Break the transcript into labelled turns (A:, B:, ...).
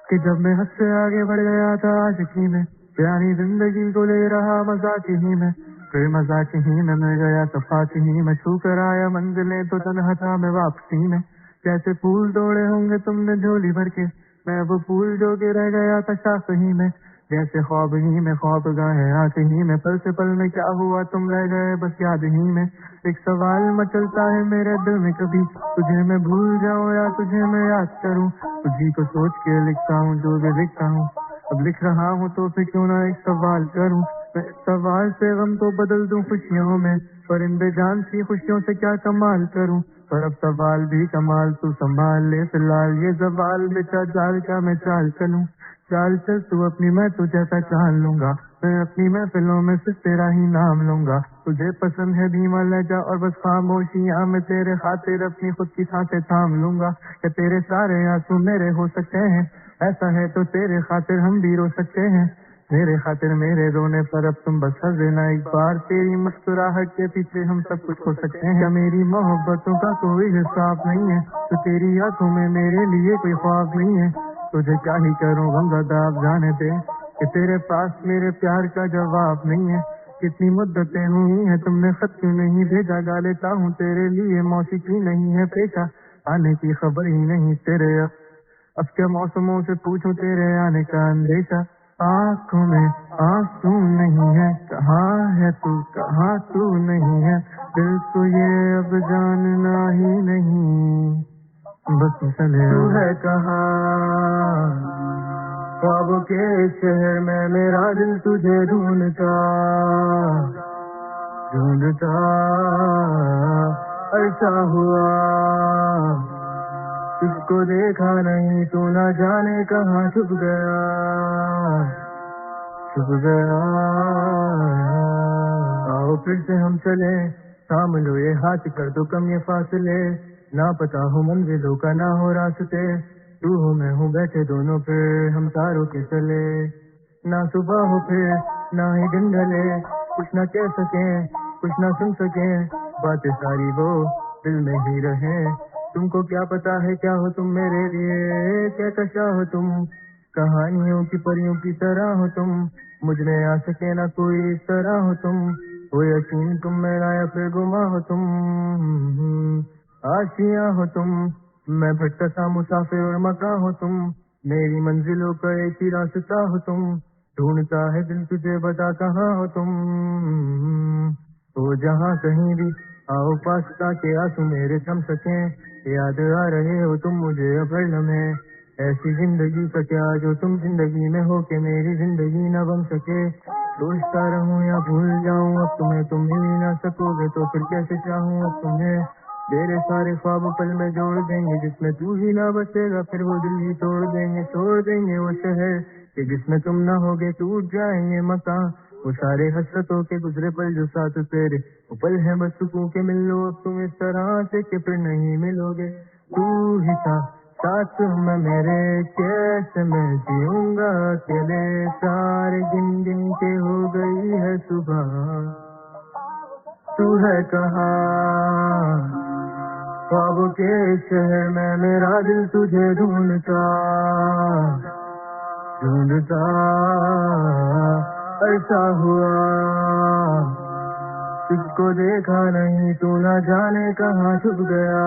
A: کہ جب میں حد سے آگے بڑھ گیا تھا عاشقی میں، پیاری زندگی کو لے رہا مذاق ہی میں، پھر مذاق ہی میں مل گیا صفات ہی میں، چھو کر آیا منزلیں تو تنہا تھا میں واپسی میں، جیسے پھول توڑے ہوں گے تم نے جھولی بھر کے، میں وہ پھول جو کہ رہ گیا تھا شاخ ہی میں، جیسے خواب ہی میں خواب گاہے آنکھ ہی میں، پل سے پل میں کیا ہوا تم رہ گئے بس یاد ہی میں، ایک سوال مچلتا ہے میرے دل میں کبھی، تجھے میں بھول جاؤں یا تجھے میں یاد کروں، تجھی کو سوچ کے لکھتا ہوں جو بھی لکھتا ہوں، اب لکھ رہا ہوں تو پھر کیوں نہ ایک سوال کروں، میں اس سوال سے غم کو بدل دوں خوشیوں میں، پرندے جان سی خوشیوں سے کیا کمال کروں، پر اب سوال بھی کمال تو سنبھال لے فی الحال یہ زوال بچا جال کا میں چال چلوں، چال چل تو اپنی میں تجھے پہچان لوں گا، میں اپنی محفلوں میں صرف تیرا ہی نام لوں گا، تجھے پسند ہے دھیما لہجہ اور بس خاموشیاں میں تیرے خاطر اپنی خود کی سانسیں تھام لوں گا، کہ تیرے سارے آنسو میرے ہو سکتے ہیں، ایسا ہے تو تیرے خاطر ہم بھی رو سکتے ہیں، میرے خاطر میرے رونے پر اب تم بس ہنس دینا ایک بار، تیری مسکراہٹ کے پیچھے ہم سب کچھ ہو سکتے ہیں، کیا میری محبتوں کا کوئی حساب نہیں ہے، تو تیری آنکھوں میں میرے لیے کوئی خواب نہیں ہے، تجھے کیا ہی کروں غم زدہ اب جانے دے، کہ تیرے پاس میرے پیار کا جواب نہیں ہے، کتنی مدتیں ہوئی ہیں تم نے خط کیوں نہیں بھیجا، گا لیتا ہوں تیرے لیے موسیقی نہیں ہے پیشہ، آنے کی خبر ہی نہیں تیرے، اب کیا موسموں سے پوچھوں تیرے آنے کا اندیشہ، آنکھوں میں آنسو نہیں ہے، کہاں تو نہیں ہے، دل کو یہ اب جاننا ہی نہیں، بس چلے تو ہے کہاں، خوابوں کے شہر میں میرا دل تجھے ڈھونڈتا ایسا ہوا، تجھ کو دیکھا نہیں تو نہ جانے کہاں چھپ گیا، آؤ پھر سے ہم چلے، تھام لو یہ ہاتھ کر دو کم یہ فاصلے، نہ پتا ہو منزلوں کا نہ ہو راستے، تو ہوں میں ہوں بیٹھے دونوں پہ ہم تاروں کے چلے، نہ صبح ہو پھر نہ ہی دن ڈھلے، کچھ نہ کہہ سکیں کچھ نہ سن سکیں، باتیں ساری وہ دل میں ہی رہیں، تم کو کیا پتا ہے کیا ہو تم میرے لیے، کیا کشا ہو تم، کہانیوں کی پریوں کی طرح ہو تم، مجھ میں آ سکے نہ کوئی اس طرح ہو تم، وہ یقین تم میرا یا پھر گما ہو تم، آشیاں ہو تم، میں بھٹکا سا مسافر اور مکاں ہو تم، میری منزلوں کا ایک ہی راستہ ہو تم، ڈھونڈتا ہے دل تجھے بتا کہاں ہو تم، تو جہاں کہیں بھی آؤ پاس تاکہ آنسو میرے تھم سکیں، یاد آ رہے ہو تم مجھے اب ہر لمحے، ایسی زندگی کا کیا جو تم زندگی میں ہو کہ میری زندگی نہ بن سکے، سوچتا رہوں یا بھول جاؤں اب تمہیں تم مل ہی نہ سکو گے تو پھر کیسے چاہوں اب تمہیں، میرے سارے خواب پل میں جوڑ دیں گے جس میں تو ہی نہ بچے گا، پھر وہ دل ہی توڑ دیں گے چھوڑ دیں گے وہ شہر کہ جس میں تم نہ ہوگے، ٹوٹ جائیں گے مکان، وہ سارے حسرتوں کے گزرے پل جو ساتھ تیرے، وہ پل ہے بس سکون کے مل لو اب تم اس طرح سے کہ پھر نہیں ملو گے، تو ہی تھا ساتھ میں میرے، کیسے میں جیوں گا اکیلے، سارے گن گن کے ہو گئی ہے صبح، تو ہے کہاں، خوابوں کے شہر میں میرا دل تجھے ڈھونڈتا ایسا ہوا، تجھ کو دیکھا نہیں تو نہ جانے کہاں چھپ گیا،